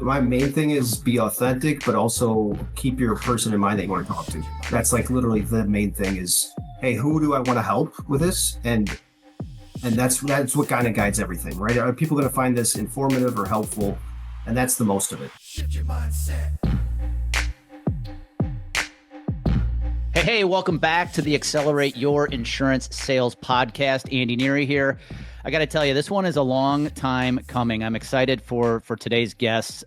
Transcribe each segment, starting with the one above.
My main thing is be authentic, but also keep your person in mind that you want to talk to. That's like literally the main thing is, hey, who do I want to help with this? And that's what kind of guides everything, right? Are people going to find this informative or helpful? And that's the most of it. Shift your mindset. Hey, welcome back to the Accelerate Your Insurance Sales podcast. Andy Neary here. I got to tell you, this one is a long time coming. I'm excited for today's guest.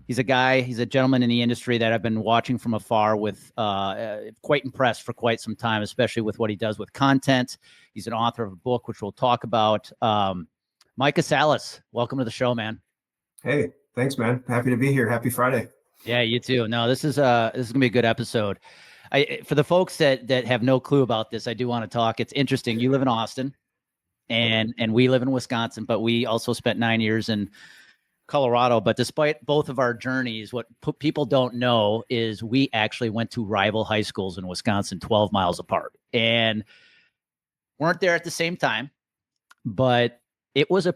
He's a gentleman in the industry that I've been watching from afar with, quite impressed for quite some time, especially with what he does with content. He's an author of a book, which we'll talk about. Micah Salas, welcome to the show, man. Hey, thanks, man. Happy to be here. Happy Friday. Yeah, you too. No, this is gonna be a good episode. For the folks that have no clue about this, I do want to talk. It's interesting. You live in Austin. And we live in Wisconsin, but we also spent 9 years in Colorado. But despite both of our journeys, what people don't know is we actually went to rival high schools in Wisconsin, 12 miles apart, and weren't there at the same time. But it was it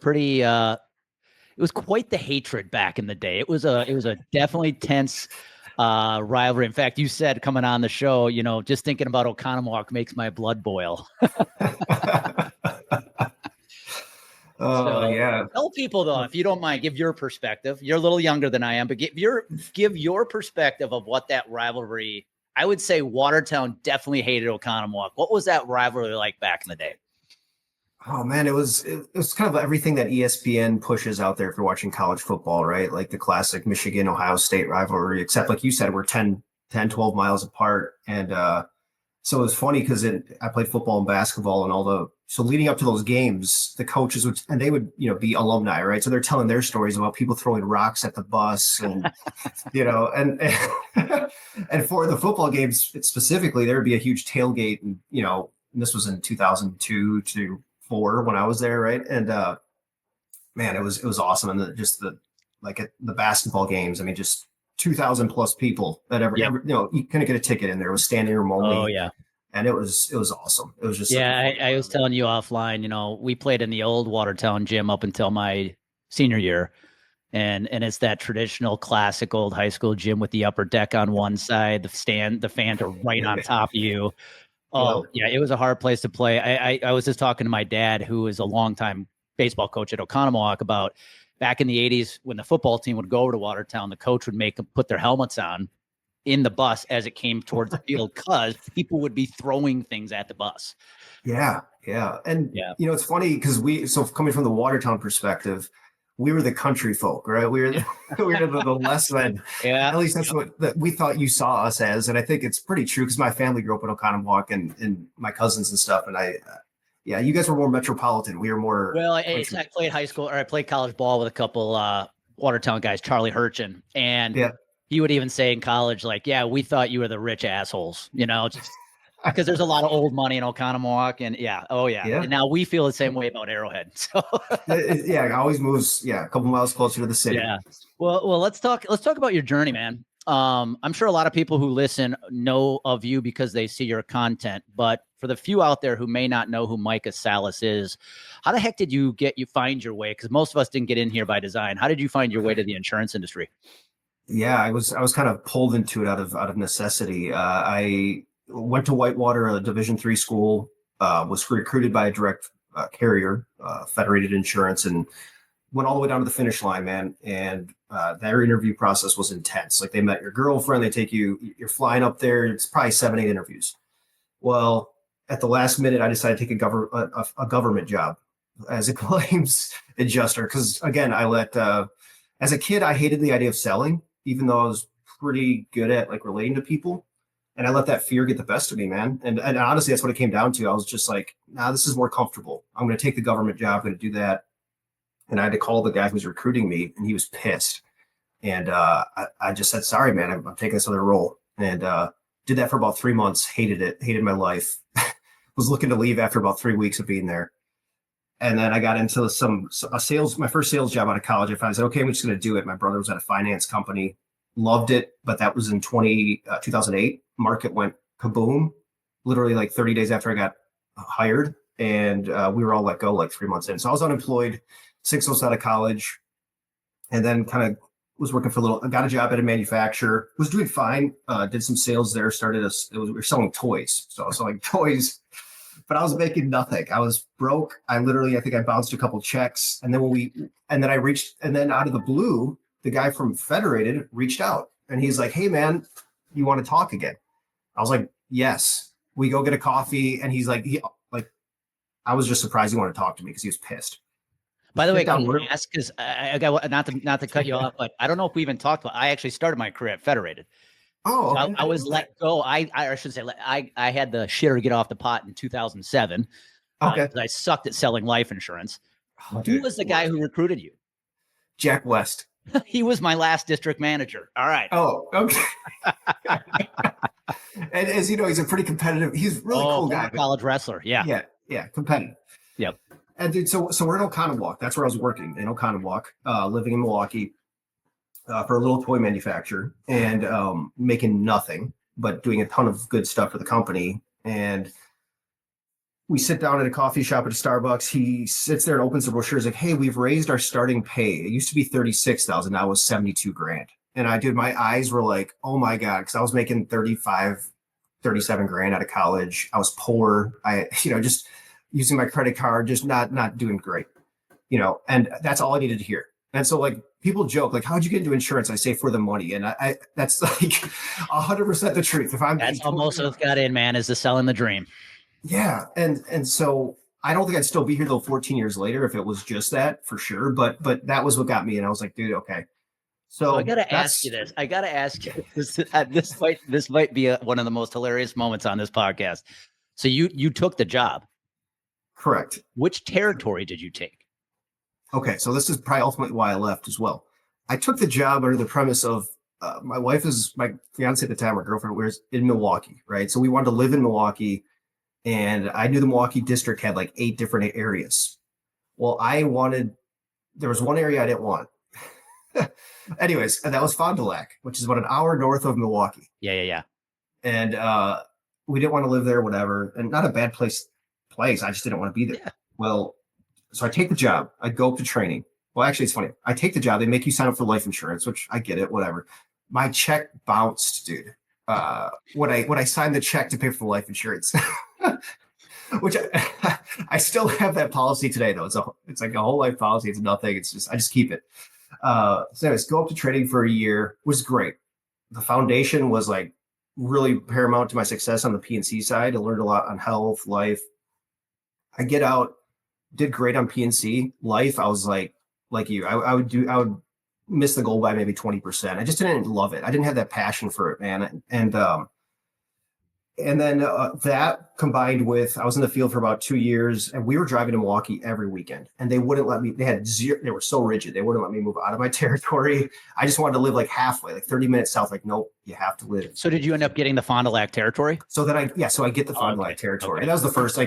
was quite the hatred back in the day. It was a definitely tense rivalry. In fact, you said coming on the show, just thinking about Oconomowoc makes my blood boil. Yeah. Tell people though, if you don't mind, give your perspective. You're a little younger than I am, but give your perspective of what that rivalry. I would say Watertown definitely hated Oconomowoc. What was that rivalry like back in the day? Oh man, it was kind of everything that ESPN pushes out there for watching college football, right? Like the classic Michigan, Ohio State rivalry, except like you said, we're 10, 12 miles apart. And so it was funny because I played football and basketball and so leading up to those games, the coaches they would, be alumni, right? So they're telling their stories about people throwing rocks at the bus and, and and for the football games specifically, there would be a huge tailgate. And, this was in 2002 to 4 when I was there. Right. And, man, it was awesome. And at the basketball games, I mean, just 2,000 plus people that ever, you couldn't get a ticket in there. It was standing room only. Oh yeah. And it was awesome. It was just, I was telling you offline, we played in the old Watertown gym up until my senior year. And it's that traditional classic old high school gym with the upper deck on one side, the fans are right on top of you. Oh yeah. It was a hard place to play. I was just talking to my dad, who is a longtime baseball coach at Oconomowoc, about back in the 80s when the football team would go over to Watertown, the coach would make them put their helmets on in the bus as it came towards the field because people would be throwing things at the bus. Yeah. And, it's funny because coming from the Watertown perspective, we were the country folk, right? We were the less than, at least that's what we thought you saw us as. And I think it's pretty true because my family grew up in Oconomowoc and my cousins and stuff. And you guys were more metropolitan. We were more. Well, I played high school, or I played college ball with a couple Watertown guys, Charlie Hurchin, and he would even say in college, like, "Yeah, we thought you were the rich assholes," just because there's a lot of old money in Oconomowoc, and and now we feel the same way about Arrowhead. So it always moves, a couple miles closer to the city. Yeah. Well, let's talk about your journey, man. I'm sure a lot of people who listen know of you because they see your content, but for the few out there who may not know who Micah Salas is, how the heck did you find your way? Because most of us didn't get in here by design. How did you find your way to the insurance industry? Yeah, I was kind of pulled into it out of necessity. I went to Whitewater, a Division III school, was recruited by a direct carrier, Federated Insurance, and went all the way down to the finish line, man. And their interview process was intense. Like they met your girlfriend, they take you're flying up there. It's probably 7, 8 interviews. Well, at the last minute, I decided to take a government job as a claims adjuster. Because again, as a kid, I hated the idea of selling, even though I was pretty good at like relating to people. And I let that fear get the best of me, man. And honestly, that's what it came down to. I was just like, this is more comfortable. I'm going to take the government job. I'm going to do that. And I had to call the guy who was recruiting me, and he was pissed. And I just said, sorry, man, I'm taking this other role. And did that for about 3 months, hated it, hated my life. Was looking to leave after about 3 weeks of being there. And then I got into my first sales job out of college. I said, okay, I'm just going to do it. My brother was at a finance company, loved it, but that was in 2008. Market went kaboom, literally like 30 days after I got hired. And we were all let go like 3 months in. So I was unemployed, 6 months out of college, and then kind of was working for a little, I got a job at a manufacturer, was doing fine, did some sales there, we were selling toys. So I was selling toys, but I was making nothing. I was broke. I think I bounced a couple checks. And then out of the blue, the guy from Federated reached out and he's like, "Hey man, you want to talk again?" I was like, "Yes." We go get a coffee. And he's like, I was just surprised he wanted to talk to me because he was pissed. By the way, can I ask, because I got not to cut you off, but I don't know if we even talked about. I actually started my career at Federated. Oh, okay. I was let go. I should say I had the shitter get off the pot in 2007. Okay. I sucked at selling life insurance. Oh, who was the guy who recruited you? Jack West. He was my last district manager. All right. Oh, okay. And as you know, he's a pretty competitive. He's a really cool guy. College wrestler. Yeah. Yeah. Competitive. Yep. And dude, so we're in Oconomowoc. That's where I was working, in Oconomowoc, living in Milwaukee, for a little toy manufacturer, and making nothing, but doing a ton of good stuff for the company. And we sit down at a coffee shop at a Starbucks. He sits there and opens the brochure. He's like, "Hey, we've raised our starting pay. It used to be 36,000. Now it's 72 grand." And my eyes were like, "Oh my God." Cause I was making 35, 37 grand out of college. I was poor. Just using my credit card, just not doing great, and that's all I needed to hear. And so like people joke, like, "How'd you get into insurance?" I say, "For the money." And I that's like 100% the truth. That's how most of us got in, man, is the selling the dream. Yeah. And so I don't think I'd still be here though 14 years later if it was just that, for sure. But that was what got me. And I was like, dude, okay. So I got to ask you this. This might be one of the most hilarious moments on this podcast. So you took the job. Correct. Which territory did you take? Okay. So this is probably ultimately why I left as well. I took the job under the premise of my fiance at the time, my girlfriend, was in Milwaukee, right? So we wanted to live in Milwaukee. And I knew the Milwaukee district had like 8 different areas. Well, there was one area I didn't want. Anyways, and that was Fond du Lac, which is about an hour north of Milwaukee. Yeah. And we didn't want to live there, whatever. And not a bad place. I just didn't want to be there. Yeah. Well, so I take the job. I go up to training. Well, actually, it's funny. I take the job. They make you sign up for life insurance, which I get it, whatever. My check bounced, dude. When I signed the check to pay for the life insurance, which I still have that policy today, though. It's like a whole life policy. It's nothing. I just keep it. So anyways, go up to trading for a year was great. The foundation was like really paramount to my success on the P&C side. I learned a lot on health, life. I get out, did great on P&C. Life, I was like you, I would miss the goal by maybe 20%. I just didn't love it. I didn't have that passion for it, man. And then that combined with, I was in the field for about 2 years, and we were driving to Milwaukee every weekend, and they wouldn't let me. They were so rigid. They wouldn't let me move out of my territory. I just wanted to live like halfway, like 30 minutes south. Like, nope, you have to live. So did you end up getting the Fond du Lac territory? So I get the Fond du Lac territory. Okay. And that was the first,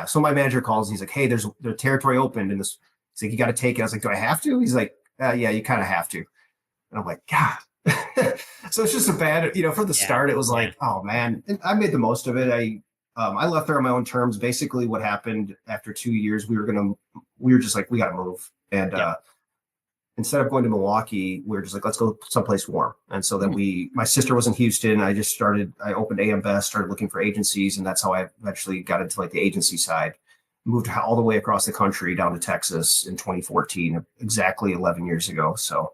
so my manager calls, and he's like, "Hey, there's the territory opened." And he's like, "You got to take it." I was like, "Do I have to?" He's like, "Yeah, you kind of have to." And I'm like, God. So it's just a bad, from the start, it was like, oh man, and I made the most of it. I left there on my own terms. Basically what happened after 2 years, we were just like, we got to move. And instead of going to Milwaukee, we were just like, let's go someplace warm. And so then my sister was in Houston. I opened AM Best, started looking for agencies. And that's how I eventually got into like the agency side, moved all the way across the country down to Texas in 2014, exactly 11 years ago. So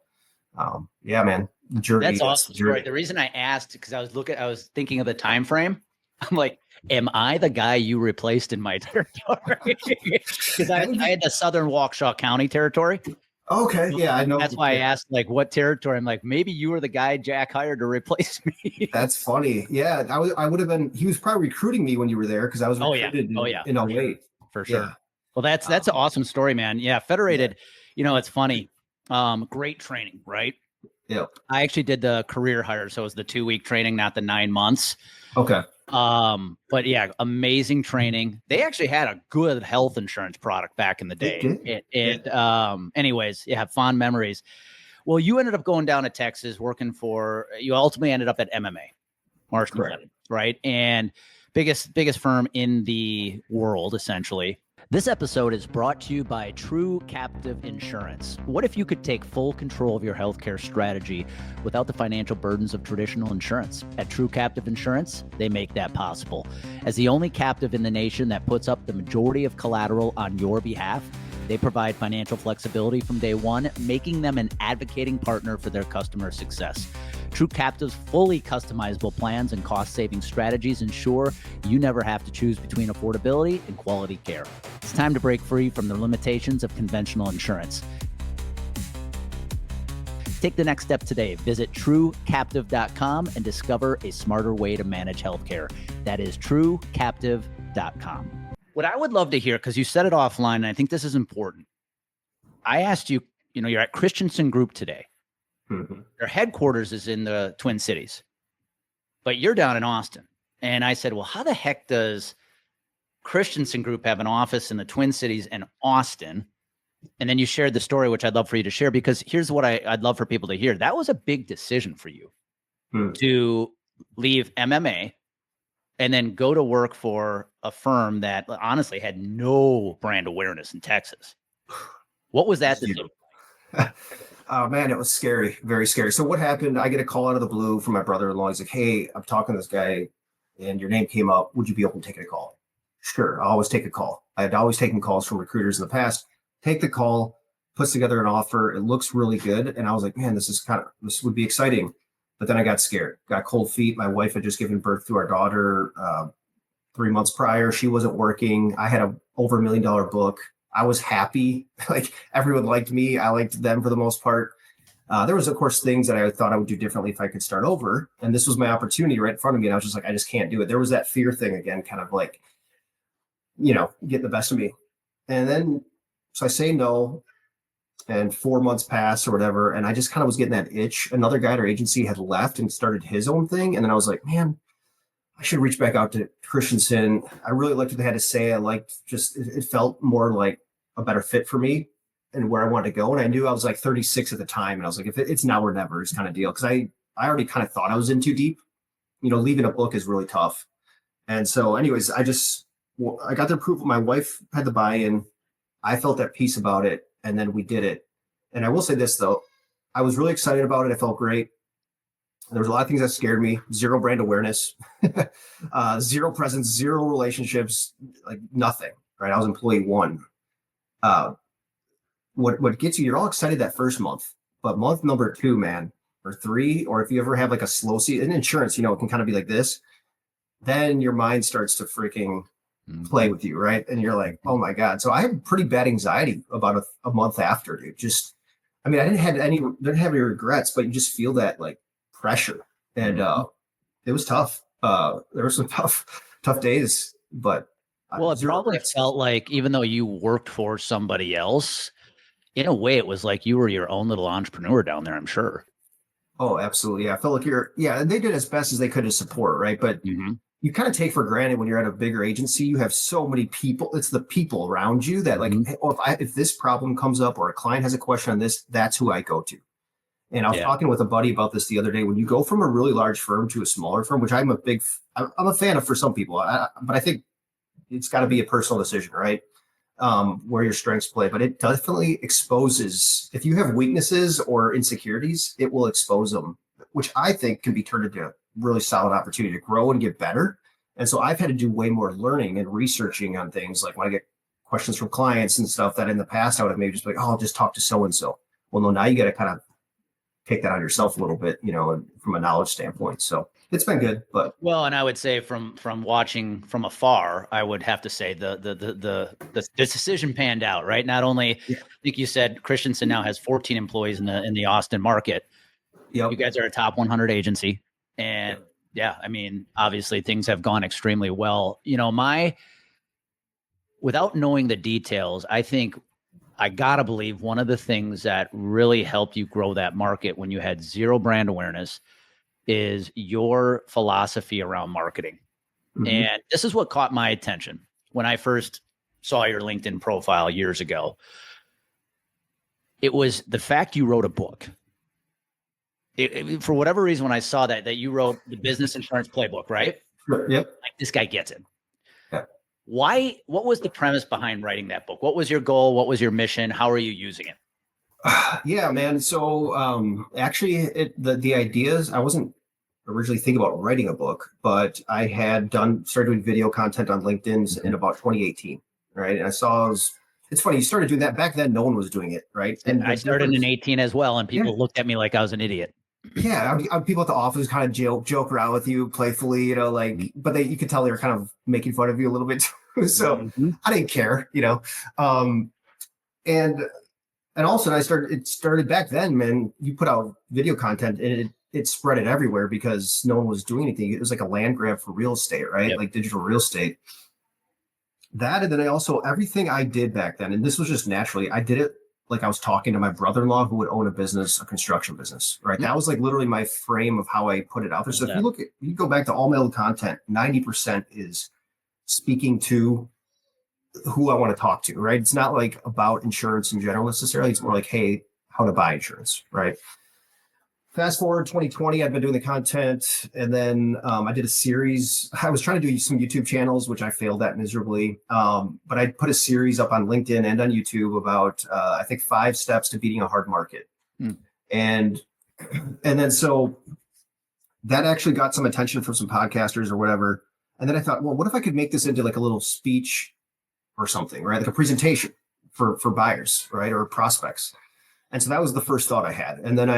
yeah, man. The journey. That's awesome. Story. The reason I asked, because I was thinking of the time frame. I'm like, am I the guy you replaced in my territory? Because I had the Southern Waukesha County territory. Okay, yeah, I know. That's why I asked, like, what territory. I'm like, maybe you were the guy Jack hired to replace me. That's funny. Yeah, I would have been. He was probably recruiting me when you were there because I was recruited in 08. For sure. Yeah. Well, that's an awesome story, man. Yeah, Federated. Yeah. It's funny. Great training, right? Yeah. I actually did the career hire, so it was the 2-week training, not the 9 months. Okay. But yeah, amazing training. They actually had a good health insurance product back in the day. Anyways, yeah, fond memories. Well, you ended up going down to Texas you ultimately ended up at MMA, Marsh McLennan, right? And biggest firm in the world, essentially. This episode is brought to you by True Captive Insurance. What if you could take full control of your healthcare strategy without the financial burdens of traditional insurance? At True Captive Insurance, they make that possible. As the only captive in the nation that puts up the majority of collateral on your behalf, they provide financial flexibility from day one, making them an advocating partner for their customer success. True Captive's fully customizable plans and cost-saving strategies ensure you never have to choose between affordability and quality care. It's time to break free from the limitations of conventional insurance. Take the next step today. Visit truecaptive.com and discover a smarter way to manage healthcare. That is truecaptive.com. What I would love to hear, because you said it offline, and I think this is important. I asked you, you're at Christensen Group today. Mm-hmm. Their headquarters is in the Twin Cities, but you're down in Austin. And I said, well, how the heck does Christensen Group have an office in the Twin Cities and Austin? And then you shared the story, which I'd love for you to share, because here's what I'd love for people to hear. That was a big decision for you to leave MMA and then go to work for a firm that honestly had no brand awareness in Texas. What was that decision? Oh man, it was scary, very scary. So what happened? I get a call out of the blue from my brother-in-law. He's like, "Hey, I'm talking to this guy and your name came up. Would you be open to taking a call?" Sure. I'll always take a call. I had always taken calls from recruiters in the past. Take the call, puts together an offer. It looks really good. And I was like, man, this would be exciting. But then I got scared, got cold feet. My wife had just given birth to our daughter 3 months prior. She wasn't working. I had a over $1 million book. I was happy. Like everyone liked me. I liked them for the most part. There was, of course, things that I thought I would do differently if I could start over. And this was my opportunity right in front of me. And I was just like, I just can't do it. There was that fear thing again, kind of like, getting the best of me. And then, so I say no. And 4 months pass or whatever. And I just kind of was getting that itch. Another guy at our agency had left and started his own thing. And then I was like, man, I should reach back out to Christensen. I really liked what they had to say. I liked it felt more like a better fit for me and where I wanted to go. And I knew I was like 36 at the time. And I was like, if it's now or never is kind of deal. Cause I already kind of thought I was in too deep. Leaving a book is really tough. And so anyways, I got the approval. My wife had the buy-in. I felt at peace about it. And then we did it. And I will say this though, I was really excited about it. I felt great. There was a lot of things that scared me. Zero brand awareness, zero presence, zero relationships, like nothing, right? I was employee one. What gets you, you're all excited that first month, but month number 2, man, or 3, or if you ever have like a slow season in insurance, it can kind of be like this, then your mind starts to freaking play with you, right? And you're like, oh my God. So I had pretty bad anxiety about a month after, dude. I didn't have any regrets, but you just feel that like pressure. And it was tough. There were some tough days, but it probably felt like, even though you worked for somebody else, in a way, it was like you were your own little entrepreneur down there, I'm sure. Oh, absolutely. Yeah. I felt like they did as best as they could to support, right? But you kind of take for granted when you're at a bigger agency, you have so many people. It's the people around you that like, if this problem comes up or a client has a question on this, that's who I go to. And I was talking with a buddy about this the other day. When you go from a really large firm to a smaller firm, which I'm a fan of for some people, but I think it's got to be a personal decision, right? Where your strengths play, but it definitely exposes, if you have weaknesses or insecurities, it will expose them, which I think can be turned into a really solid opportunity to grow and get better. And so I've had to do way more learning and researching on things, like when I get questions from clients and stuff that in the past I would have maybe just been like, oh, I'll just talk to so-and-so. Well, no, now you got to kind of take that on yourself a little bit, from a knowledge standpoint. So it's been good, but and I would say from watching from afar, I would have to say the decision panned out, right? Not only, I think you said Christensen now has 14 employees in the Austin market. You guys are a top 100 agency, and obviously things have gone extremely well. Without knowing the details, I think I gotta believe one of the things that really helped you grow that market when you had zero brand awareness is your philosophy around marketing. And this is what caught my attention when I first saw your LinkedIn profile years ago. It was the fact you wrote a book. For whatever reason, when I saw that you wrote the Business Insurance Playbook, right? Yep. Like, this guy gets it. Yep. What was the premise behind writing that book? What was your goal? What was your mission? How are you using it? Yeah, man. So actually, the ideas, I wasn't originally thinking about writing a book, but I had started doing video content on LinkedIn in about 2018, right? And I saw it's funny, you started doing that back then. No one was doing it, right? And I started in 18 as well, and people looked at me like I was an idiot. Yeah, people at the office kind of joke around with you playfully, but you could tell they were kind of making fun of you a little bit too. So I didn't care, and also it started back then, man. You put out video content and it spread it everywhere because no one was doing anything. It was like a land grab for real estate, right? Like digital real estate. That, and then everything I did back then, and this was just naturally, I did it like I was talking to my brother-in-law who would own a construction business, right? That was like literally my frame of how I put it out there. So if you go back to all my old content, 90% is speaking to who I want to talk to, right? It's not like about insurance in general necessarily. It's more like, hey, how to buy insurance, right? Fast forward 2020, I've been doing the content, and then I did a series. I was trying to do some YouTube channels, which I failed at miserably. But I put a series up on LinkedIn and on YouTube about, I think, 5 steps to beating a hard market. And then so that actually got some attention from some podcasters or whatever. And then I thought, well, what if I could make this into like a little speech or something, right? Like a presentation for buyers, right? Or prospects. And so that was the first thought I had. And then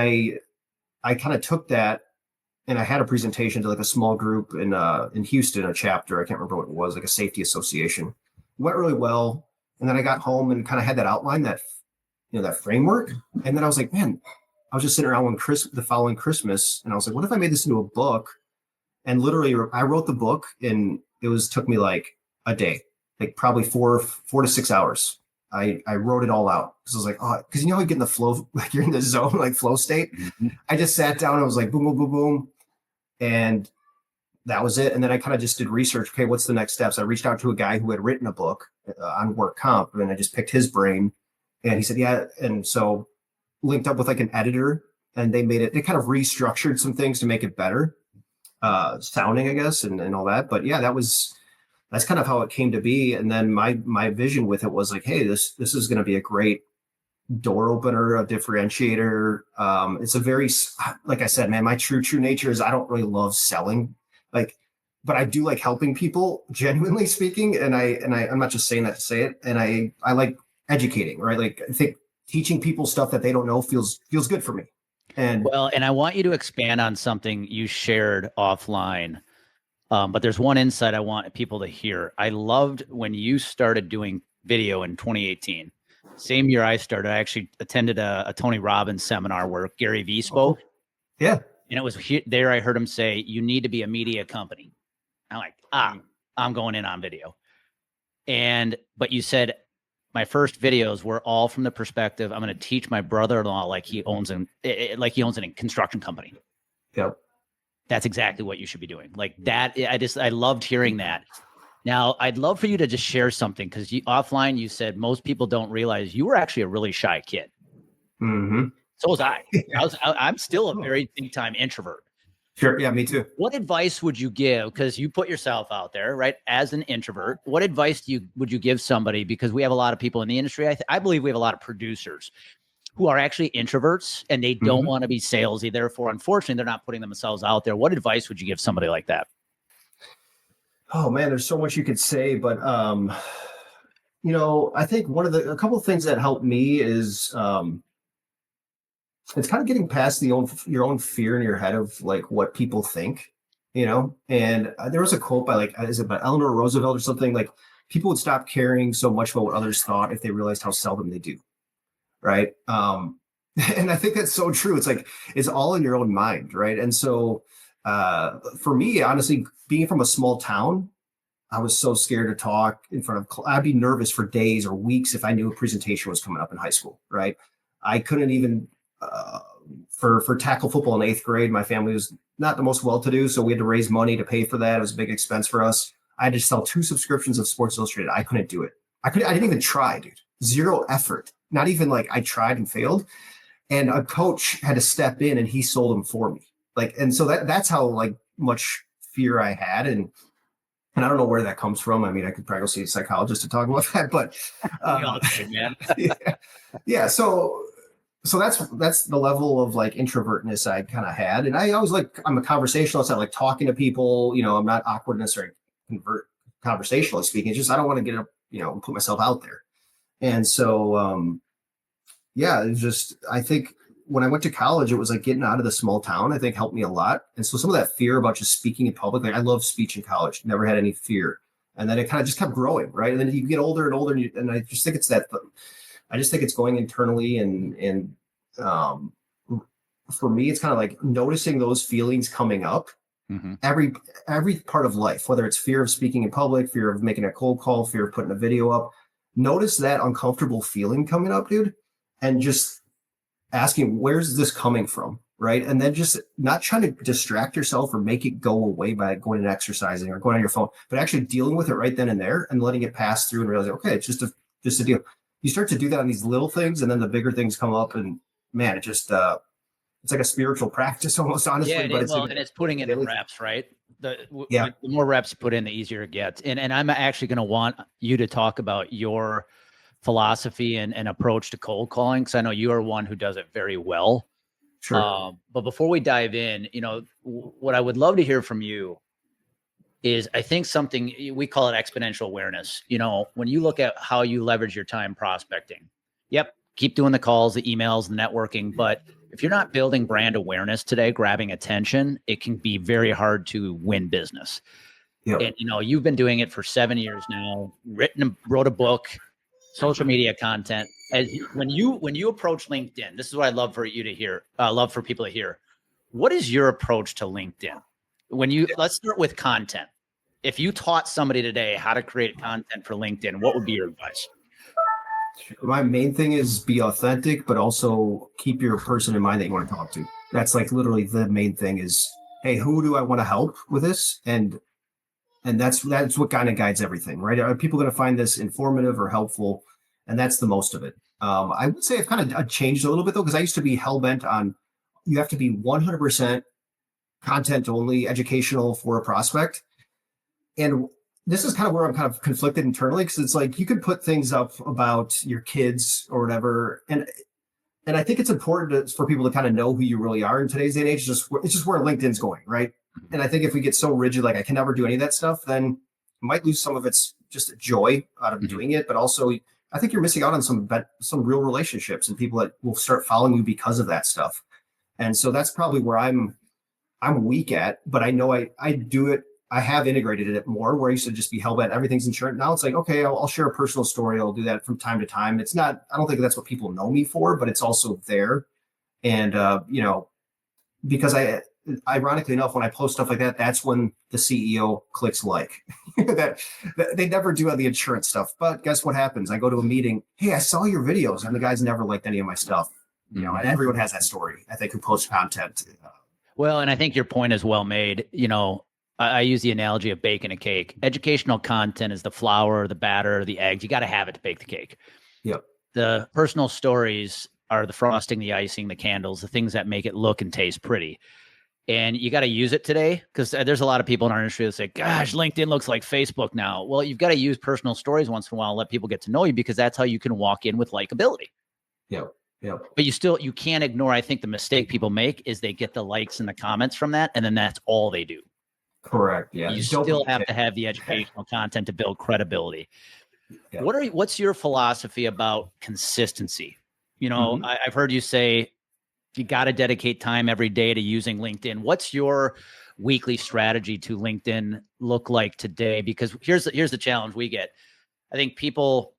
I kind of took that and I had a presentation to like a small group in Houston, a chapter. I can't remember what it was, like a safety association. It went really well. And then I got home and kind of had that outline, that framework. And then I was like, man, I was just sitting around the following Christmas. And I was like, what if I made this into a book? And literally I wrote the book and took me like a day, like probably 4 to 6 hours. I wrote it all out because I was like, oh, because how you get in the flow, like you're in the zone, like flow state. I just sat down and I was like, boom, boom, boom, boom. And that was it. And then I kind of just did research. Okay, what's the next steps? I reached out to a guy who had written a book on work comp, and I just picked his brain. And he said, yeah. And so linked up with like an editor, and they kind of restructured some things to make it better sounding, I guess, and all that. But yeah, that's kind of how it came to be. And then my vision with it was like, hey, this is going to be a great door opener, a differentiator. It's a very, like I said, man, my true nature is I don't really love selling, but I do like helping people, genuinely speaking. And I'm not just saying that to say it. And I like educating, right? Like I think teaching people stuff that they don't know feels good for me. And I want you to expand on something you shared offline. But there's one insight I want people to hear. I loved when you started doing video in 2018. Same year I started, I actually attended a Tony Robbins seminar where Gary Vee spoke. Yeah. And it was there I heard him say, you need to be a media company. I'm like, I'm going in on video. But you said, my first videos were all from the perspective, I'm going to teach my brother-in-law like he owns a construction company. Yep. That's exactly what you should be doing. Like that. I loved hearing that. Now I'd love for you to just share something. Cause offline, you said most people don't realize you were actually a really shy kid. Mm-hmm. So was I. I'm still a very big time introvert. Sure. Yeah, me too. What advice would you give? Cause you put yourself out there, right? As an introvert, what advice would you give somebody? Because we have a lot of people in the industry. I believe we have a lot of producers who are actually introverts and they don't want to be salesy. Therefore, unfortunately, they're not putting themselves out there. What advice would you give somebody like that? Oh man, there's so much you could say, but I think a couple of things that helped me is it's kind of getting past your own fear in your head of like what people think, and there was a quote by is it by Eleanor Roosevelt or something, like people would stop caring so much about what others thought if they realized how seldom they do. Right. And I think that's so true. It's like, it's all in your own mind. Right. And so for me, honestly, being from a small town, I was so scared to talk in front of, I'd be nervous for days or weeks if I knew a presentation was coming up in high school. Right. I couldn't even, for tackle football in 8th grade, my family was not the most well-to-do. So we had to raise money to pay for that. It was a big expense for us. I had to sell 2 subscriptions of Sports Illustrated. I couldn't do it. I didn't even try, dude. 0 effort. Not even like I tried and failed. And a coach had to step in and he sold them for me. And so that's how much fear I had. And And I don't know where that comes from. I mean, I could probably go see a psychologist to talk about that, but We all do, man. yeah, yeah. So that's the level of like introvertness I kind of had, and I always like I'm a conversationalist. I like talking to people. I'm not awkward necessarily convert conversationally speaking. It's just I don't want to get up, and put myself out there. And so yeah, it's just I think when I went to college, it was like getting out of the small town. I think helped me a lot. And so some of that fear about just speaking in public, like I love speech in college, never had any fear, and then it kind of just kept growing, right? And then you get older and older, and I just think it's that. I just think it's going internally and um, for me, it's kind of like noticing those feelings coming up Mm-hmm. every part of life, whether it's fear of speaking in public, fear of making a cold call, fear of putting a video up. Notice that uncomfortable feeling coming up, dude, and just asking, where's this coming from? Right. And then just not trying to distract yourself or make it go away by going and exercising or going on your phone, but actually dealing with it right then and there and letting it pass through and realizing, okay, it's just a deal. You start to do that on these little things, and then the bigger things come up, and man, it just it's like a spiritual practice almost, honestly. Yeah, But and it's putting in the reps, right? Yeah, The more reps you put in, the easier it gets. And I'm actually going to want you to talk about your philosophy and approach to cold calling, because I know you are one who does it very well. sure. But before we dive in, what I would love to hear from you is I think something we call it exponential awareness. When you look at how you leverage your time prospecting, yep, keep doing the calls, the emails, the networking. But if you're not building brand awareness today, grabbing attention, it can be very hard to win business. Yep. And, you've been doing it for 7 years now, wrote a book, social media content. When you approach LinkedIn, this is what I'd love for you to hear, love for people to hear. What is your approach to LinkedIn? Let's start with content. If you taught somebody today how to create content for LinkedIn, what would be your advice? My main thing is be authentic, but also keep your person in mind that you want to talk to. That's like literally the main thing is, hey, who do I want to help with this? And that's what kind of guides everything, right? Are people going to find this informative or helpful? And that's the most of it. I would say I've kind of changed a little bit though, because I used to be hell bent on you have to be 100% content only, educational for a prospect. And this is kind of where I'm kind of conflicted internally, because it's like you could put things up about your kids or whatever, and I think it's important for people to kind of know who you really are in today's day and age. It's just where LinkedIn's going, right? And I think if we get so rigid, like I can never do any of that stuff, then you might lose some of its just joy out of doing it. But also, I think you're missing out on some real relationships and people that will start following you because of that stuff. And so that's probably where I'm weak at, but I know I do it. I have integrated it more where I used to just be hell bent. Everything's insurance. Now it's like, okay, I'll share a personal story. I'll do that from time to time. It's not, I don't think that's what people know me for, but it's also there. And, because ironically enough, when I post stuff like that, that's when the CEO clicks like that they never do on the insurance stuff. But guess what happens? I go to a meeting. Hey, I saw your videos, and the guy's never liked any of my stuff. And everyone has that story, I think, who posts content. Well, and I think your point is well made. I use the analogy of baking a cake. Educational content is the flour, the batter, the eggs. You got to have it to bake the cake. Yep. The personal stories are the frosting, the icing, the candles, the things that make it look and taste pretty. And you got to use it today, because there's a lot of people in our industry that say, gosh, LinkedIn looks like Facebook now. Well, you've got to use personal stories once in a while, let people get to know you, because that's how you can walk in with likability. Yep. Yep. But you can't ignore, I think the mistake people make is they get the likes and the comments from that, and then that's all they do. Correct. Yeah. You still have to have the educational content to build credibility. Yeah. What's your philosophy about consistency? I've heard you say you got to dedicate time every day to using LinkedIn. What's your weekly strategy to LinkedIn look like today? Because here's the challenge we get. I think people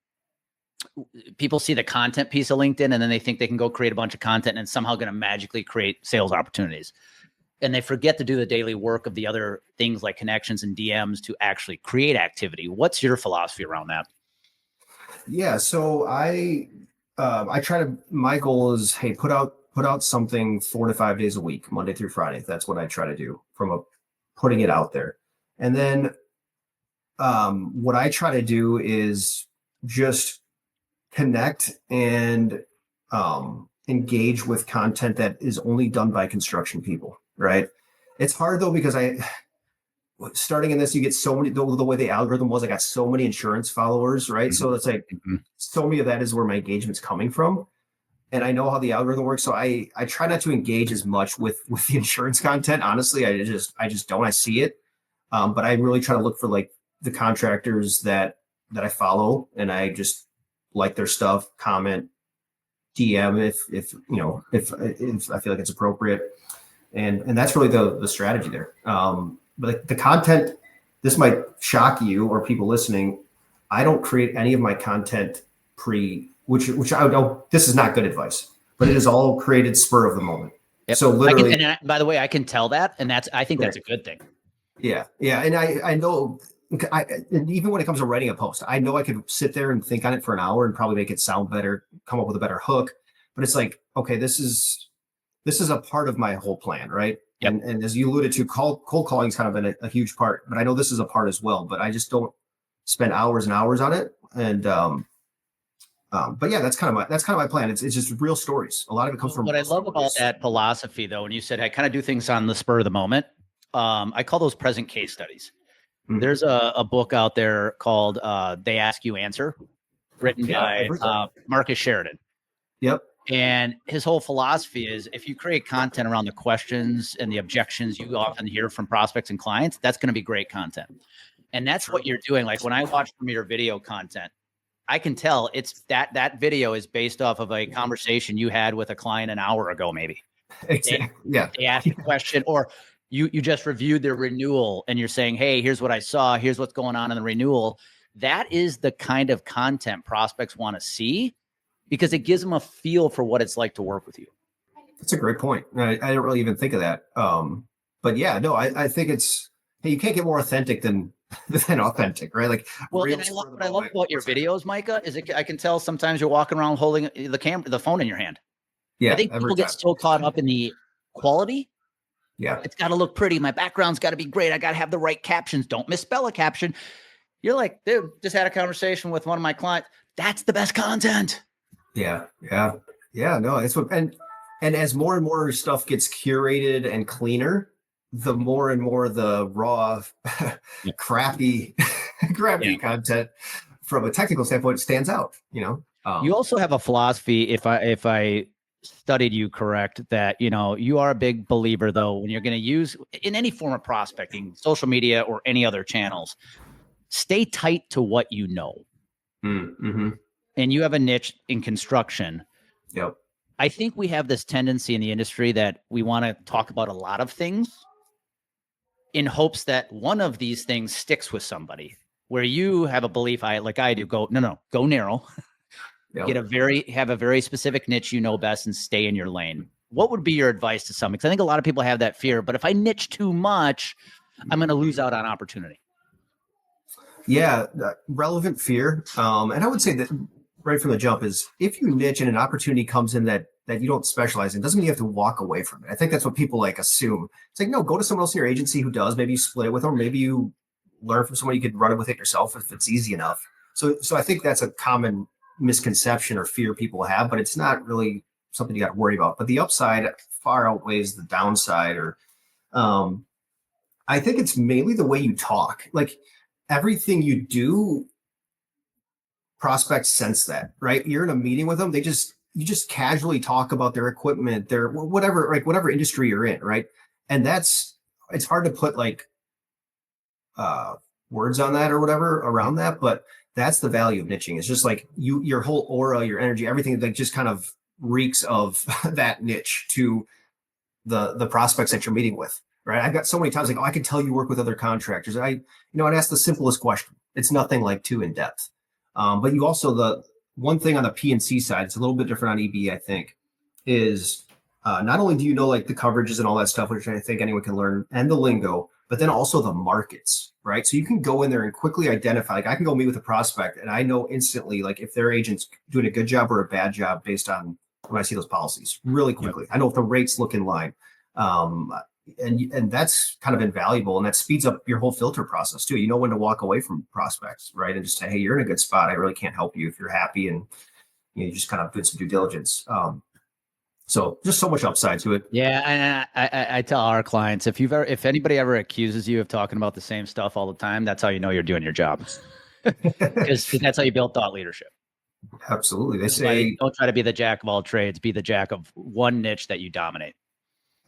see the content piece of LinkedIn, and then they think they can go create a bunch of content and somehow going to magically create sales opportunities. And they forget to do the daily work of the other things like connections and DMs to actually create activity. What's your philosophy around that? Yeah. So I try to, my goal is, hey, put out something 4 to 5 days a week, Monday through Friday. That's what I try to do from putting it out there. And then what I try to do is just connect and engage with content that is only done by construction people. Right. It's hard though, because starting in this, you get so many, the way the algorithm was, I got so many insurance followers, right? Mhm. So it's like, Mhm. so many of that is where my engagement's coming from. And I know how the algorithm works. So I try not to engage as much with the insurance content. Honestly, I just don't, I see it. But I really try to look for like the contractors that I follow, and I just like their stuff, comment, DM if you know if I feel like it's appropriate, and that's really the strategy there. But the content, this might shock you or people listening. I don't create any of my content which I don't. This is not good advice, but it is all created spur of the moment. Yep. So literally, By the way, I can tell that, and I think that's a good thing. yeah, and I know. And even when it comes to writing a post, I know I could sit there and think on it for an hour and probably make it sound better, come up with a better hook. But it's like, okay, this is a part of my whole plan, right? Yep. And as you alluded to, cold calling is kind of been a huge part, but I know this is a part as well. But I just don't spend hours and hours on it. And but yeah, that's kind of my plan. It's just real stories. A lot of it comes from what I love about that philosophy, though, when you said I kind of do things on the spur of the moment, I call those present case studies. Mm-hmm. There's a book out there called "They Ask You Answer," written by Marcus Sheridan. Yep. And his whole philosophy is if you create content around the questions and the objections you often hear from prospects and clients, that's going to be great content. And that's what you're doing. Like when I watch some of your video content, I can tell it's that video is based off of a conversation you had with a client an hour ago, maybe. Exactly. They asked a question, or you just reviewed their renewal and you're saying, hey, here's what I saw. Here's what's going on in the renewal. That is the kind of content prospects want to see, because it gives them a feel for what it's like to work with you. That's a great point. I didn't really even think of that. But yeah, no, I think it's, hey, you can't get more authentic than authentic, right? Like, well, and what I love about your videos, Micah, is I can tell sometimes you're walking around holding the phone in your hand. Yeah. I think people get so caught up in the quality. Yeah. It's got to look pretty. My background's got to be great. I got to have the right captions. Don't misspell a caption. You're like, dude, just had a conversation with one of my clients. That's the best content. Yeah. No, it's what, and as more and more stuff gets curated and cleaner, the more and more the raw, crappy content from a technical standpoint stands out. You also have a philosophy, if I studied you correct, that you are a big believer, though, when you're going to use in any form of prospecting, social media or any other channels, stay tight to what you know. Mm-hmm. And you have a niche in construction. Yep. I think we have this tendency in the industry that we want to talk about a lot of things in hopes that one of these things sticks with somebody, where you have a belief, like I do, go narrow, yep. Have a very specific niche, best, and stay in your lane. What would be your advice to some? Because I think a lot of people have that fear, but if I niche too much, I'm going to lose out on opportunity. Yeah. Relevant fear. And I would say that right from the jump is if you niche and an opportunity comes in that you don't specialize in, doesn't mean you have to walk away from it. I think that's what people like assume. It's like, no, go to someone else in your agency who does. Maybe you split it with them. Maybe you learn from someone, you could run it with it yourself if it's easy enough. So I think that's a common misconception or fear people have, but it's not really something you got to worry about. But the upside far outweighs the downside. Or I think it's mainly the way you talk. Like everything you do, prospects sense that, right? You're in a meeting with them, you just casually talk about their equipment, their whatever, like whatever industry you're in, right? And it's hard to put like words on that or whatever around that, but that's the value of niching. It's just like your whole aura, your energy, everything that just kind of reeks of that niche to the prospects that you're meeting with, right? I've got so many times like, oh, I can tell you work with other contractors. I'd ask the simplest question. It's nothing like too in depth. But you also, the one thing on the P&C side, it's a little bit different on EB, I think, is not only do you know like the coverages and all that stuff, which I think anyone can learn, and the lingo, but then also the markets, right? So you can go in there and quickly identify, like I can go meet with a prospect and I know instantly, like if their agent's doing a good job or a bad job based on when I see those policies really quickly. Yep. I know if the rates look in line. And that's kind of invaluable, and that speeds up your whole filter process too. You know when to walk away from prospects, right? And just say, hey, you're in a good spot. I really can't help you if you're happy, and you just kind of doing some due diligence. So just so much upside to it. Yeah, and I tell our clients, if anybody ever accuses you of talking about the same stuff all the time, that's how you know you're doing your job, because that's how you build thought leadership. Absolutely. They say, don't try to be the jack of all trades, be the jack of one niche that you dominate.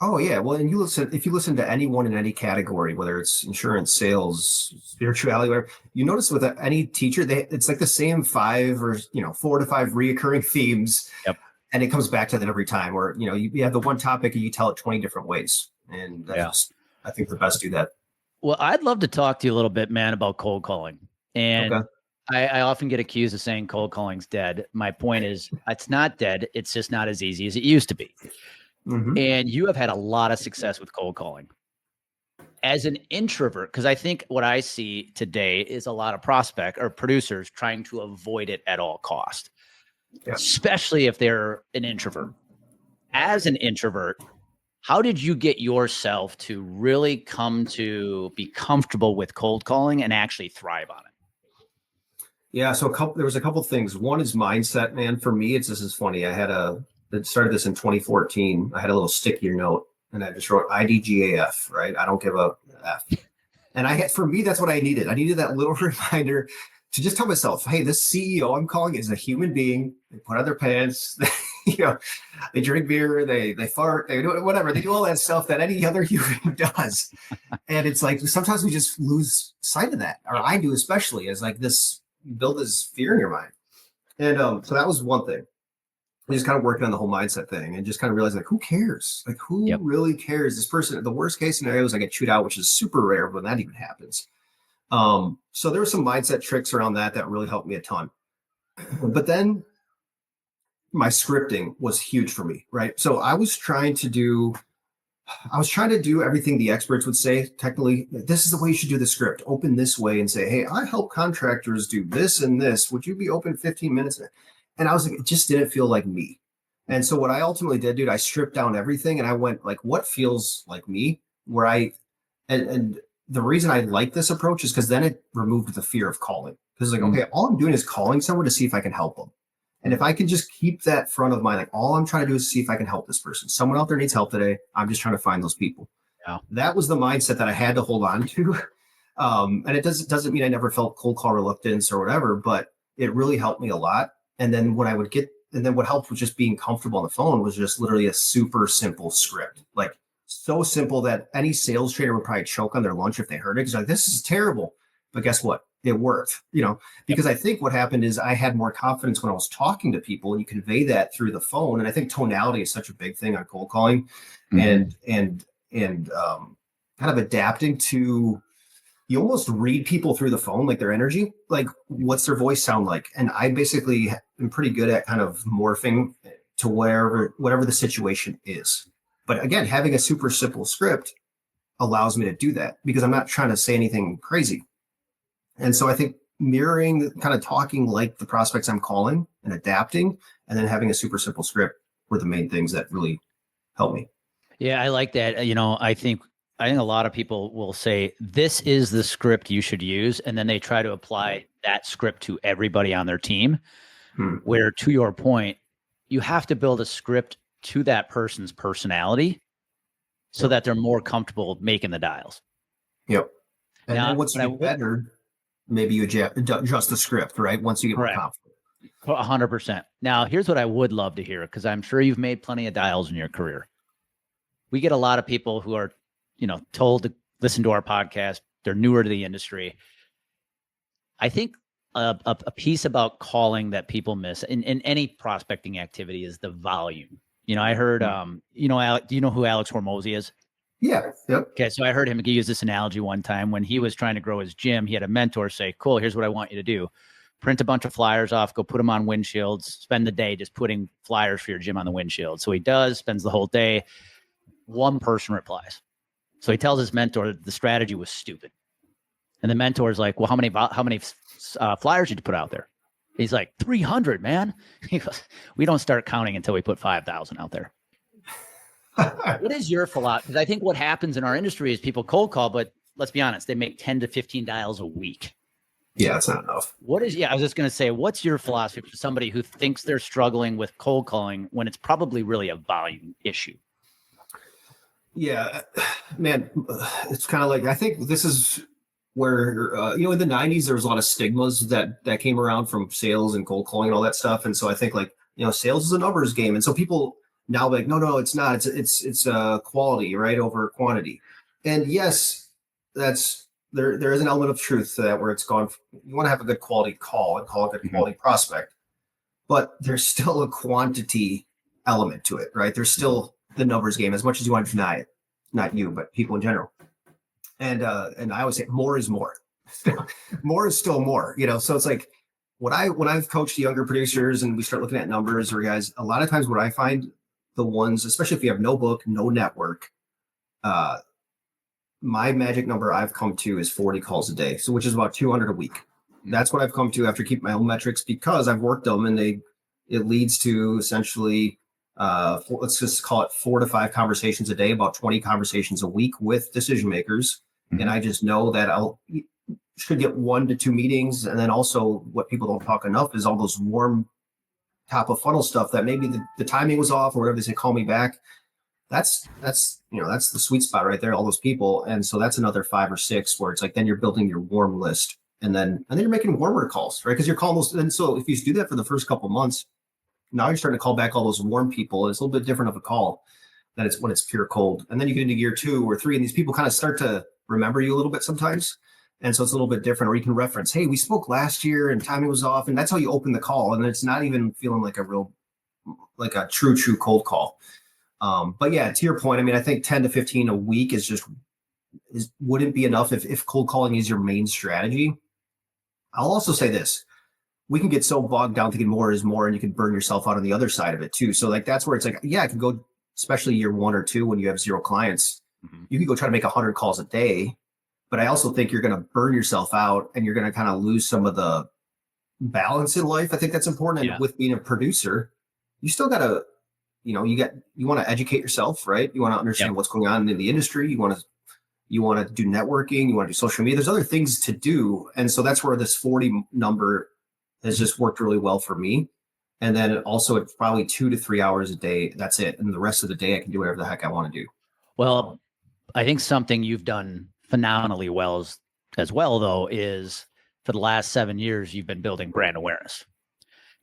oh yeah. Well, and if you listen to anyone in any category, whether it's insurance, sales, spirituality, whatever, you notice with any teacher, it's like the same 4 to 5 reoccurring themes. Yep. And it comes back to that every time where, you have the one topic and you tell it 20 different ways. And I think the best do that. Well, I'd love to talk to you a little bit, man, about cold calling. And okay. I often get accused of saying cold calling's dead. My point is it's not dead. It's just not as easy as it used to be. Mm-hmm. And you have had a lot of success with cold calling. As an introvert, because I think what I see today is a lot of prospect or producers trying to avoid it at all cost, especially if they're an introvert. As an introvert, how did you get yourself to really come to be comfortable with cold calling and actually thrive on it? Yeah, so there was a couple things. One is mindset, man. For me, this is funny. I started this in 2014. I had a little stickier note and I just wrote IDGAF, right? I don't give a F. And for me, that's what I needed. I needed that little reminder to just tell myself, hey, this CEO I'm calling is a human being. They put on their pants, they drink beer, they fart, they do whatever. They do all that stuff that any other human does. And it's like, sometimes we just lose sight of that. Or I do, especially, as like this build this fear in your mind. And so that was one thing. Just kind of working on the whole mindset thing and just kind of realizing, like, who cares? Like, who really cares? This person, the worst case scenario is I get chewed out, which is super rare when that even happens. So there were some mindset tricks around that really helped me a ton. But then my scripting was huge for me, right? So I was trying to do everything the experts would say. Technically, this is the way you should do the script. Open this way and say, hey, I help contractors do this and this. Would you be open 15 minutes? And I was like, it just didn't feel like me. And so what I ultimately did, dude, I stripped down everything and I went like, what feels like me? And the reason I like this approach is because then it removed the fear of calling. Because like, okay, all I'm doing is calling someone to see if I can help them. And if I can just keep that front of mind, like all I'm trying to do is see if I can help this person. Someone out there needs help today. I'm just trying to find those people. Yeah. That was the mindset that I had to hold on to. And it doesn't mean I never felt cold call reluctance or whatever, but it really helped me a lot. And then what helped with just being comfortable on the phone was just literally a super simple script. Like so simple that any sales trainer would probably choke on their lunch if they heard it. Because like, this is terrible. But guess what? It worked, because I think what happened is I had more confidence when I was talking to people and you convey that through the phone. And I think tonality is such a big thing on cold calling and kind of adapting to, you almost read people through the phone, like their energy, like what's their voice sound like. And I basically am pretty good at kind of morphing to whatever the situation is. But again, having a super simple script allows me to do that because I'm not trying to say anything crazy. And so I think mirroring, kind of talking like the prospects I'm calling and adapting, and then having a super simple script were the main things that really helped me. Yeah, I like that. I think a lot of people will say, this is the script you should use. And then they try to apply that script to everybody on their team, where to your point, you have to build a script to that person's personality so that they're more comfortable making the dials. Yep. And now, then what's better, maybe you adjust the script, right? Once you get more confident. 100%. Now, here's what I would love to hear, because I'm sure you've made plenty of dials in your career. We get a lot of people who are, told to listen to our podcast. They're newer to the industry. I think a piece about calling that people miss in any prospecting activity is the volume. I heard, Alec, do you know who Alex Hormozy is? Yeah. Yep. Okay. So I heard him use this analogy one time when he was trying to grow his gym. He had a mentor say, cool, here's what I want you to do. Print a bunch of flyers off, go put them on windshields, spend the day just putting flyers for your gym on the windshield. So he does, spends the whole day. One person replies. So he tells his mentor that the strategy was stupid. And the mentor is like, well, how many flyers did you put out there? He's like, 300, man. He goes, we don't start counting until we put 5,000 out there. What is your philosophy? Because I think what happens in our industry is people cold call, but let's be honest, they make 10 to 15 dials a week. Yeah, it's not enough. I was just going to say, what's your philosophy for somebody who thinks they're struggling with cold calling when it's probably really a volume issue? Yeah, man, it's kind of like, I think this is where, in the 90s, there was a lot of stigmas that came around from sales and cold calling and all that stuff. And so I think like, sales is a numbers game. And so people now like, no, it's not. It's quality, right, over quantity. And yes, there is an element of truth to that where it's gone. You want to have a good quality call and call a good quality prospect, but there's still a quantity element to it, right? There's still the numbers game, as much as you want to deny it, not you, but people in general. And I always say more is more. More is still more, So it's like when I've coached younger producers and we start looking at numbers or guys, a lot of times what I find the ones, especially if you have no book, no network, my magic number I've come to is 40 calls a day. So which is about 200 a week. That's what I've come to after keeping my own metrics because I've worked them and it leads to essentially let's just call it 4 to 5 conversations a day, about 20 conversations a week with decision makers. And I just know that should get 1 to 2 meetings. And then also what people don't talk enough is all those warm top of funnel stuff that maybe the timing was off or whatever. They say, call me back. That's the sweet spot right there, all those people. And so that's another 5 or 6 where it's like, then you're building your warm list and then you're making warmer calls, right? Because you're calling those. And so if you do that for the first couple of months, now you're starting to call back all those warm people. It's a little bit different of a call than it's when it's pure cold. And then you get into year 2 or 3, and these people kind of start to remember you a little bit sometimes. And so it's a little bit different, or you can reference, hey, we spoke last year and timing was off. And that's how you open the call. And it's not even feeling like a true cold call. But yeah, to your point, I mean, I think 10 to 15 a week wouldn't be enough if cold calling is your main strategy. I'll also say this. We can get so bogged down thinking more is more, and you can burn yourself out on the other side of it too. So like, that's where it's like, yeah, I can go, especially year 1 or 2, when you have 0 clients, you can go try to make 100 calls a day. But I also think you're going to burn yourself out and you're going to kind of lose some of the balance in life. I think that's important. And with being a producer, you still got to, you want to educate yourself, right? You want to understand what's going on in the industry. You want to do networking, you want to do social media. There's other things to do. And so that's where this 40 number has just worked really well for me. And then also it's probably 2 to 3 hours a day. That's it. And the rest of the day I can do whatever the heck I want to do. Well, I think something you've done phenomenally well as well, though, is for the last 7 years, you've been building brand awareness.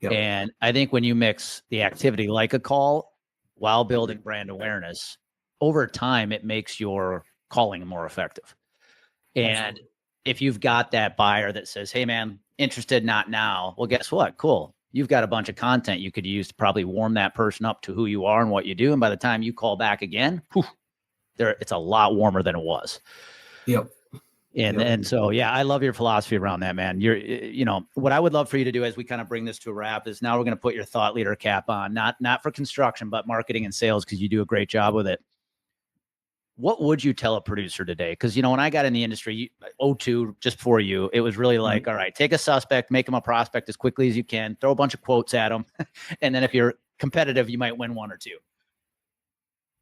Yep. And I think when you mix the activity like a call while building brand awareness, over time, it makes your calling more effective. And absolutely. If you've got that buyer that says, hey, man, interested, not now. Well, guess what? Cool. You've got a bunch of content you could use to probably warm that person up to who you are and what you do. And by the time you call back again, it's a lot warmer than it was. Yep. And so, yeah, I love your philosophy around that, man. What I would love for you to do as we kind of bring this to a wrap is now we're going to put your thought leader cap on, not for construction, but marketing and sales, because you do a great job with it. What would you tell a producer today? Because, when I got in the industry, 02, just before you, it was really like, all right, take a suspect, make them a prospect as quickly as you can, throw a bunch of quotes at them. And then if you're competitive, you might win 1 or 2.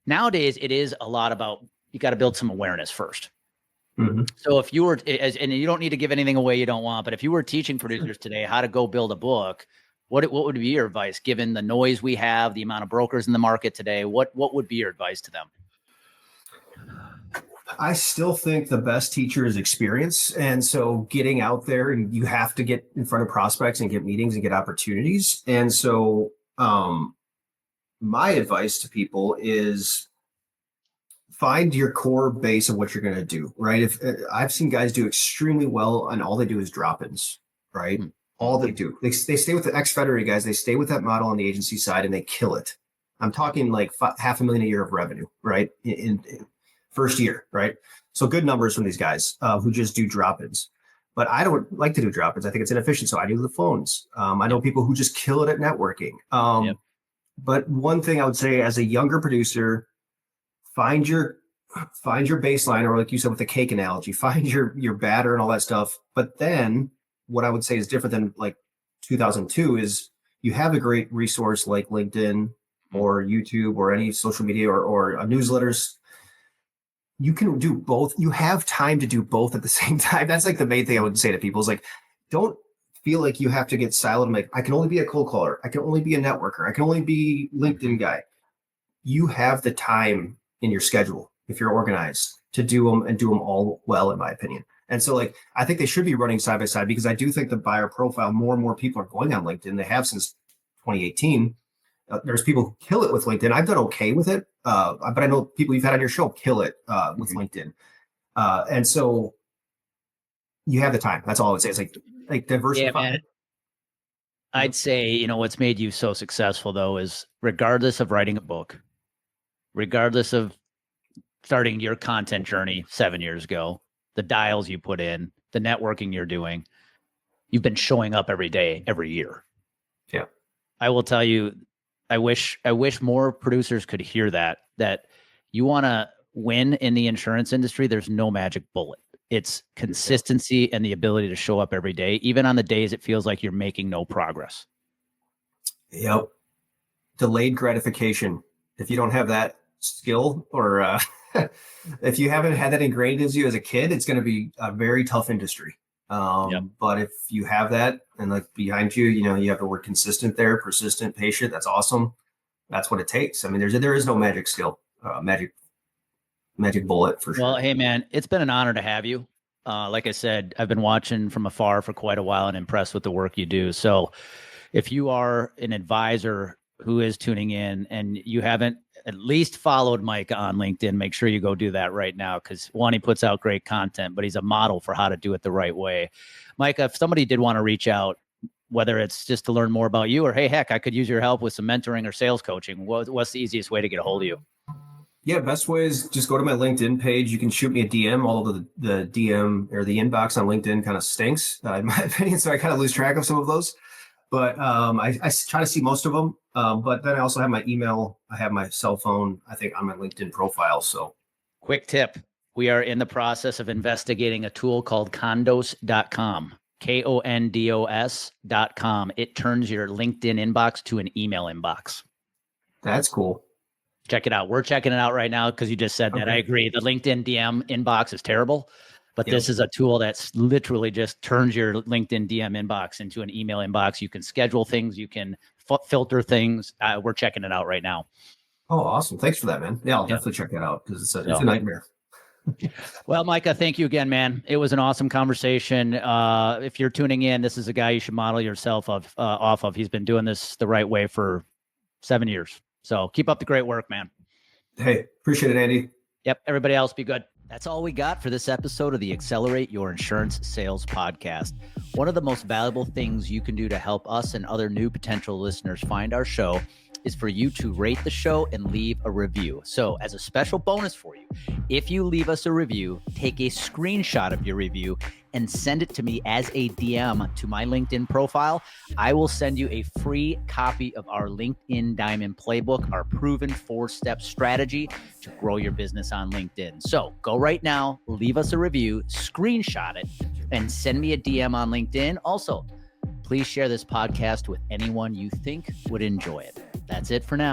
Nowadays, it is a lot about, you got to build some awareness first. Mm-hmm. So if you were, and you don't need to give anything away you don't want, but if you were teaching producers today how to go build a book, what would be your advice, given the noise we have, the amount of brokers in the market today? What would be your advice to them? I still think the best teacher is experience. And so getting out there, and you have to get in front of prospects and get meetings and get opportunities. And so my advice to people is find your core base of what you're going to do, right? If I've seen guys do extremely well and all they do is drop-ins, right? Mm-hmm. All they do, they stay with the ex-Federer guys. They stay with that model on the agency side and they kill it. I'm talking like $500,000 a year of revenue, right? In first year, right? So good numbers from these guys who just do drop-ins. But I don't like to do drop-ins. I think it's inefficient. So I do the phones. I know people who just kill it at networking. But one thing I would say as a younger producer, find your baseline, or like you said with the cake analogy, find your batter and all that stuff. But then what I would say is different than like 2002 is you have a great resource like LinkedIn or YouTube or any social media or newsletters. You can do both. You have time to do both at the same time. That's like the main thing I would say to people is like, don't feel like you have to get siloed and like, I can only be a cold caller. I can only be a networker. I can only be LinkedIn guy. You have the time in your schedule, if you're organized, to do them and do them all well, in my opinion. And so like, I think they should be running side by side, because I do think the buyer profile, more and more people are going on LinkedIn. They have since 2018. There's people who kill it with LinkedIn. I've done okay with it. But I know people you've had on your show kill it with LinkedIn. And so you have the time. That's all I would say. It's like diversify. Yeah, man. I'd say, what's made you so successful though, is regardless of writing a book, regardless of starting your content journey 7 years ago, the dials you put in, the networking you're doing, you've been showing up every day, every year. Yeah. I will tell you, I wish more producers could hear that you want to win in the insurance industry. There's no magic bullet. It's consistency and the ability to show up every day, even on the days it feels like you're making no progress. Yep. Delayed gratification. If you don't have that skill, or if you haven't had that ingrained as you as a kid, it's going to be a very tough industry. But if you have that, and like behind you, you have the word consistent there, persistent, patient. That's awesome. That's what it takes. I mean, there is no magic skill, magic bullet for sure. Well, hey man, it's been an honor to have you. Like I said, I've been watching from afar for quite a while and impressed with the work you do. So if you are an advisor who is tuning in and you haven't at least followed Micah on LinkedIn, make sure you go do that right now, because one, he puts out great content, but he's a model for how to do it the right way. Micah, if somebody did want to reach out, whether it's just to learn more about you or, hey, heck, I could use your help with some mentoring or sales coaching, what's the easiest way to get a hold of you? Yeah, best way is just go to my LinkedIn page. You can shoot me a DM, although the DM or the inbox on LinkedIn kind of stinks, in my opinion. So I kind of lose track of some of those. But I try to see most of them. But then I also have my email. I have my cell phone, I think, on my LinkedIn profile. So quick tip. We are in the process of investigating a tool called Condos.com, KONDOS.com. It turns your LinkedIn inbox to an email inbox. That's cool. Check it out. We're checking it out right now because you just said that. I agree. The LinkedIn DM inbox is terrible, but this is a tool that's literally just turns your LinkedIn DM inbox into an email inbox. You can schedule things. You can filter things. We're checking it out right now. Oh, awesome. Thanks for that, man. Yeah, I'll definitely check that out, because it's a nightmare. Well, Micah, thank you again, man. It was an awesome conversation. If you're tuning in, this is a guy you should model yourself off of. He's been doing this the right way for 7 years. So keep up the great work, man. Hey, appreciate it, Andy. Yep. Everybody else, be good. That's all we got for this episode of the Accelerate Your Insurance Sales Podcast. One of the most valuable things you can do to help us and other new potential listeners find our show is for you to rate the show and leave a review. So as a special bonus for you, if you leave us a review, take a screenshot of your review and send it to me as a DM to my LinkedIn profile. I will send you a free copy of our LinkedIn Diamond Playbook, our proven 4-step strategy to grow your business on LinkedIn. So go right now, leave us a review, screenshot it, and send me a DM on LinkedIn. Also, please share this podcast with anyone you think would enjoy it. That's it for now.